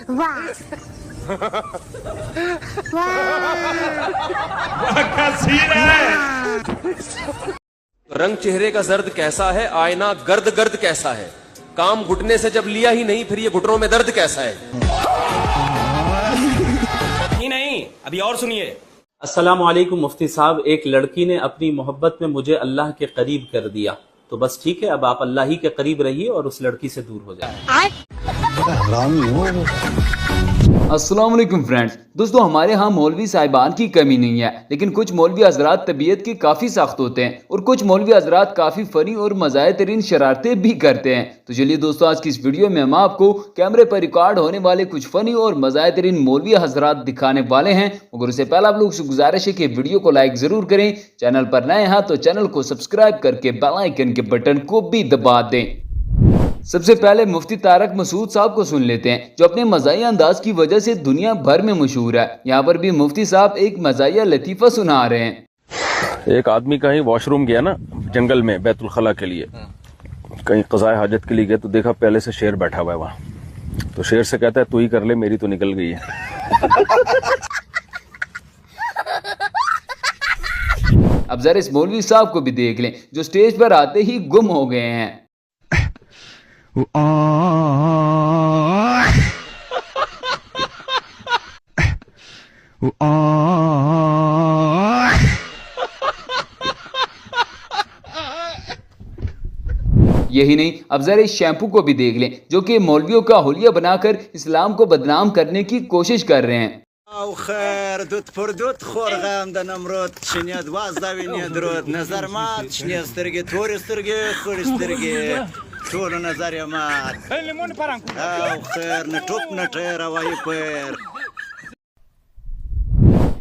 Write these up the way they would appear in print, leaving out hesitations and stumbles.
वाह रंग चेहरे का जर्द कैसा है, आईना गर्द गर्द कैसा है, काम घुटने से जब लिया ही नहीं फिर ये घुटनों में दर्द कैसा है। नहीं अभी और सुनिए। अस्सलामु अलैकुम मुफ्ती साहब, एक लड़की ने अपनी मोहब्बत में मुझे अल्लाह के करीब कर दिया, तो बस ठीक है, अब आप अल्लाह ही के करीब रहिए और उस लड़की से दूर हो जाए। अस्सलाम वालेकुम फ्रेंड्स। दोस्तों, हमारे यहाँ मौलवी साहिबान की कमी नहीं है, लेकिन कुछ मौलवी हजरात तबीयत के काफ़ी सख्त होते हैं और कुछ मौलवी हजरात काफ़ी फ़नी और मज़ाए तरीन शरारतें भी करते हैं। तो चलिए दोस्तों, आज की इस वीडियो में हम आपको कैमरे पर रिकॉर्ड होने वाले कुछ फ़नी और मज़ाए तरीन मौलवी हजरात दिखाने वाले हैं। मगर उससे पहले आप लोग से गुजारिश है कि वीडियो को लाइक ज़रूर करें, चैनल पर नए हैं तो चैनल को सब्सक्राइब करके बेल आइकन के बटन को भी दबा दें। सबसे पहले मुफ्ती तारक मसूद साहब को सुन लेते हैं, जो अपने मज़ाहिया अंदाज की वजह से दुनिया भर में मशहूर है। यहाँ पर भी मुफ्ती साहब एक मज़ाहिया लतीफ़ा सुना रहे हैं। एक आदमी कहीं वॉशरूम गया ना, जंगल में बैतुल खला के लिए, कहीं क़ज़ाए हाजत के लिए गया तो देखा पहले से शेर बैठा हुआ है वहां। तो शेर से कहता है तू ही कर ले, मेरी तो निकल गई है। अब जरा इस मौलवी साहब को भी देख लें, जो स्टेज पर आते ही गुम हो गए हैं। यही नहीं, अब जरा इस शैम्पू को भी देख लें, जो कि मौलवियों का हुलिया बनाकर इस्लाम को बदनाम करने की कोशिश कर रहे हैं।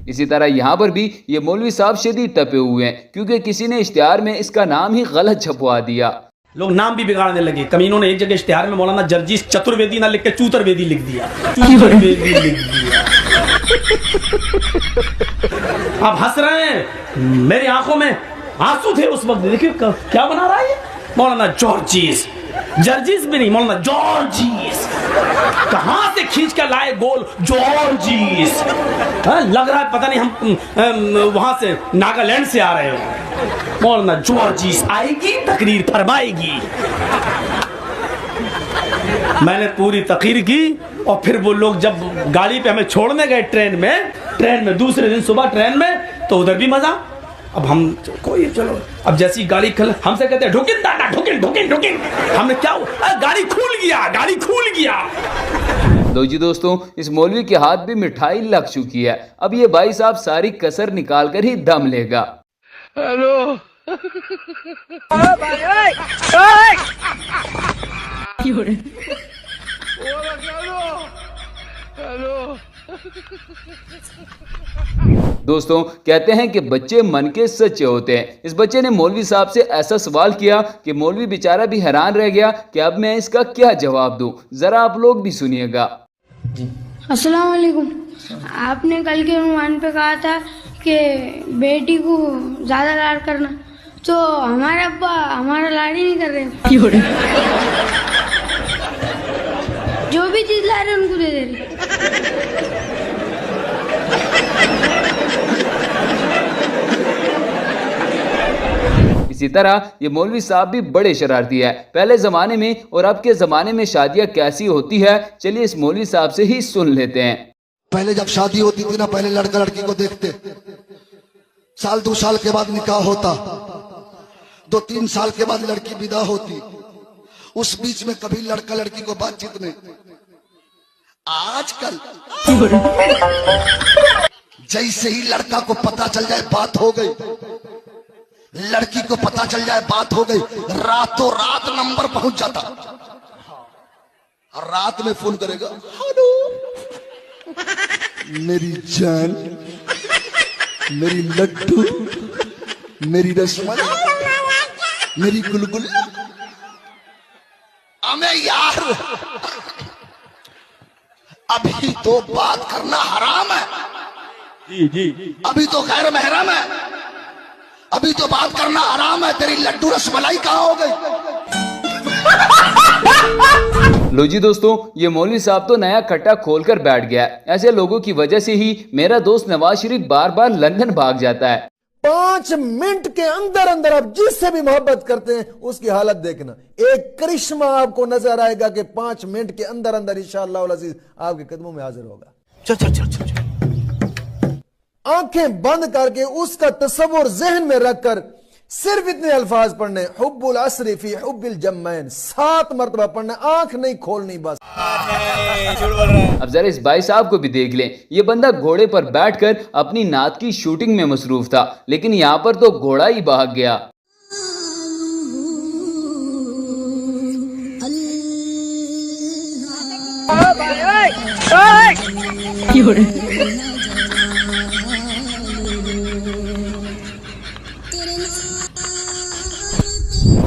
इसी तरह यहाँ पर भी ये मौलवी साहब शदीद टपे हुए हैं, क्योंकि किसी ने इश्तिहार में इसका नाम ही गलत छपवा दिया। लोग नाम भी बिगाड़ने लगे। कमीनों ने एक जगह इश्तिहार में मौलाना जर्जीस चतुर्वेदी ना लिख के चूतरवेदी लिख दिया। चूतरवेदी लिख दिया। आप हंस रहे हैं, मेरी आंखों में आंसू थे उस वक्त। देखिए क्या बना रहा है ये मौलाना जॉर्जिस, जर्जिस भी नहीं, मौलाना जॉर्जिस। कहां से खींच कर लाए गोल जॉर्जिस। लग रहा है पता नहीं हम वहां से नागालैंड से आ रहे हो। मौलाना जॉर्जिस आएगी, तकरीर फरमाएगी। मैंने पूरी तकरीर की और फिर वो लोग जब गाड़ी पे हमें छोड़ने गए ट्रेन में दूसरे दिन सुबह ट्रेन में, तो उधर भी मजा। अब हम कोई चलो, अब जैसी गाड़ी हमसे कहते हैं ढुकिन दादा ढुकिन। हमने क्या गाड़ी खुल गया। लो जी दोस्तों, इस मौलवी के हाथ भी मिठाई लग चुकी है। अब ये भाई साहब सारी कसर निकाल कर ही दम लेगा। हेलो दोस्तों, कहते हैं कि बच्चे मन के सच्चे होते हैं। इस बच्चे ने मौलवी साहब से ऐसा सवाल किया कि मौलवी बेचारा भी हैरान रह गया कि अब मैं इसका क्या जवाब दूं। जरा आप लोग भी सुनिएगा। अस्सलाम वालेकुम। आपने कल के उन्वान पे कहा था कि बेटी को ज्यादा लाड करना, तो हमारे अब्बा हमारा लाड ही नहीं कर रहे। जो भी चीज ला रहे उनको दे दे रहे। इसी तरह ये मौलवी साहब भी बड़े शरारती है। पहले ज़माने में और अब के ज़माने में शादियाँ कैसी होती है, चलिए इस मौलवी साहब से ही सुन लेते हैं। पहले जब शादी होती थी ना, पहले लड़का लड़की को देखते, साल 2 साल के बाद निकाह होता, 2-3 साल के बाद लड़की विदा होती, उस बीच में कभी लड़का लड़की को बातचीत नहीं। आजकल जैसे ही लड़का को पता चल जाए बात हो गई, लड़की को पता चल जाए बात हो गई, रातों रात नंबर पहुंच जाता। रात में फोन करेगा, हेलो मेरी जान, मेरी लड्डू, मेरी रसमलाई, मेरी गुलगुल्ला। हमें यार अभी तो बात करना हराम है। जी अभी तो गैर महरम है, अभी तो बात करना हराम है। तेरी लड्डू रसमलाई कहाँ हो गई? लो जी दोस्तों, ये मौलवी साहब तो नया खट्टा खोलकर बैठ गया। ऐसे लोगों की वजह से ही मेरा दोस्त नवाज शरीफ बार बार लंदन भाग जाता है। 5 मिनट के अंदर अंदर आप जिससे भी मोहब्बत करते हैं उसकी हालत देखना, एक करिश्मा आपको नजर आएगा कि 5 मिनट के अंदर अंदर इंशाअल्लाह अज़ीज आपके कदमों में हाजिर होगा। चल चल चल चल चल। आंखें बंद करके उसका तस्वुर जहन में रखकर सिर्फ इतने अल्फाज पढ़ने, हुब्बुल अस्री फी हुब्बिल जम्मैन, 7 मरतबा पढ़ना, आंख नहीं खोलनी बस। अब जरा इस भाई साहब को भी देख लें। ये बंदा घोड़े पर बैठकर अपनी नात की शूटिंग में मसरूफ था, लेकिन यहाँ पर तो घोड़ा ही भाग गया।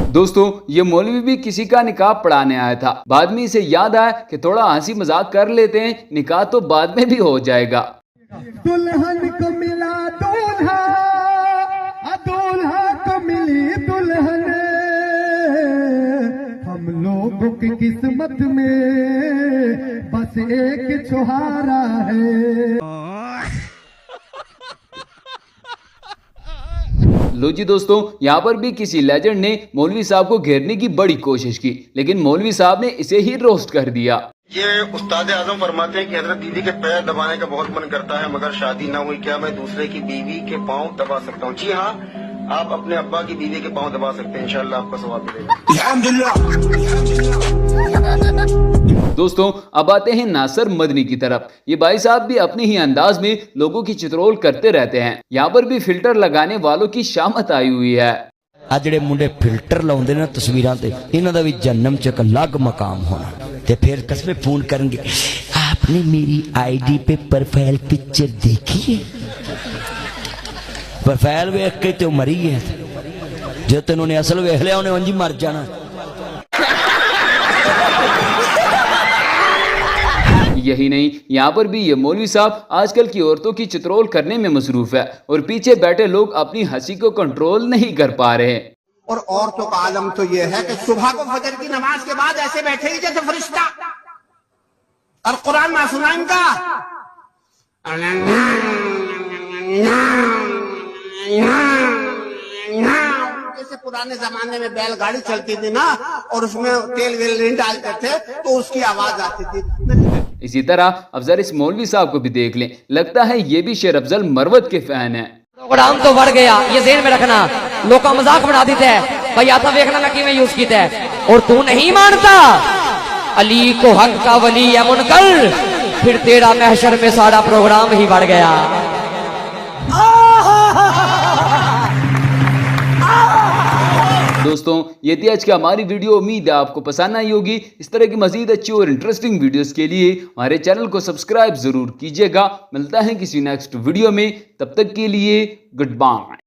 दोस्तों, ये मौलवी भी किसी का निकाह पढ़ाने आया था। बाद में इसे याद आया कि थोड़ा हंसी मजाक कर लेते हैं, निकाह तो बाद में भी हो जाएगा। दुल्हन को मिला दूल्हा, दूल्हा को मिली दुल्हन, हम लोगों की किस्मत में बस एक छुहारा है। लो जी दोस्तों, यहाँ पर भी किसी लेजेंड ने मौलवी साहब को घेरने की बड़ी कोशिश की, लेकिन मौलवी साहब ने इसे ही रोस्ट कर दिया। ये उस्ताद आजम फरमाते हैं कि हजरत दीदी के पैर दबाने का बहुत मन करता है, मगर शादी ना हुई, क्या मैं दूसरे की बीवी के पाँव दबा सकता हूँ? जी हाँ, आप अपने अब्बा की बीवी के पाँव दबा सकते हैं, इंशाल्लाह आपका सवाब मिलेगा। दोस्तों, अब आते हैं नासिर मदनी की तरफ। ये भाई साहब भी अपने ही अंदाज में लोगों की चित्रोल करते रहते हैं। यहाँ पर भी फिल्टर लगाने वालों की शामत आई हुई है। आ ਜਿਹੜੇ मुंडे फिल्टर लाउंदे ना तस्वीरां ते, इन्हां दा भी जन्म च एक अलग मकाम होना, ते फिर कसमें फोन करेंगे, आपने मेरी आईडी पे प्रोफाइल पिक्चर देखी है? प्रोफाइल वेख के तो मरी है, जो तेन उन्हें असल वेख लिया उन्हें उंज ही मर जाना। यही नहीं, यहाँ पर भी ये मौलवी साहब आजकल की औरतों की चित्रोल करने में मसरूफ है और पीछे बैठे लोग अपनी हंसी को कंट्रोल नहीं कर पा रहे हैं। और औरतों का आलम तो यह है कि सुबह को फजर की नमाज के बाद ऐसे बैठेगी जैसे फरिश्ता, और कुरान ना सुनाएंगा, जैसे पुराने जमाने में बैलगाड़ी चलती थी ना, और उसमें तेल वेल नहीं डालते थे तो उसकी आवाज आती थी। इसी तरह अब जरा इस मौलवी साहब को भी देख लें, लगता है ये भी शेर अफजल मरवत के फैन है। प्रोग्राम तो बढ़ गया, ये ज़हन में रखना, लोग का मजाक बना देते हैं भाई, आता देखना लकी में यूज किया है, और तू नहीं मानता अली को हक का वली या मुनकर, फिर तेरा महशर में सारा प्रोग्राम ही बढ़ गया। दोस्तों, ये थी आज की हमारी वीडियो। उम्मीद है आपको पसंद आई होगी। इस तरह की मजीद अच्छी और इंटरेस्टिंग वीडियोस के लिए हमारे चैनल को सब्सक्राइब जरूर कीजिएगा। मिलता है किसी नेक्स्ट वीडियो में, तब तक के लिए गुड बाय।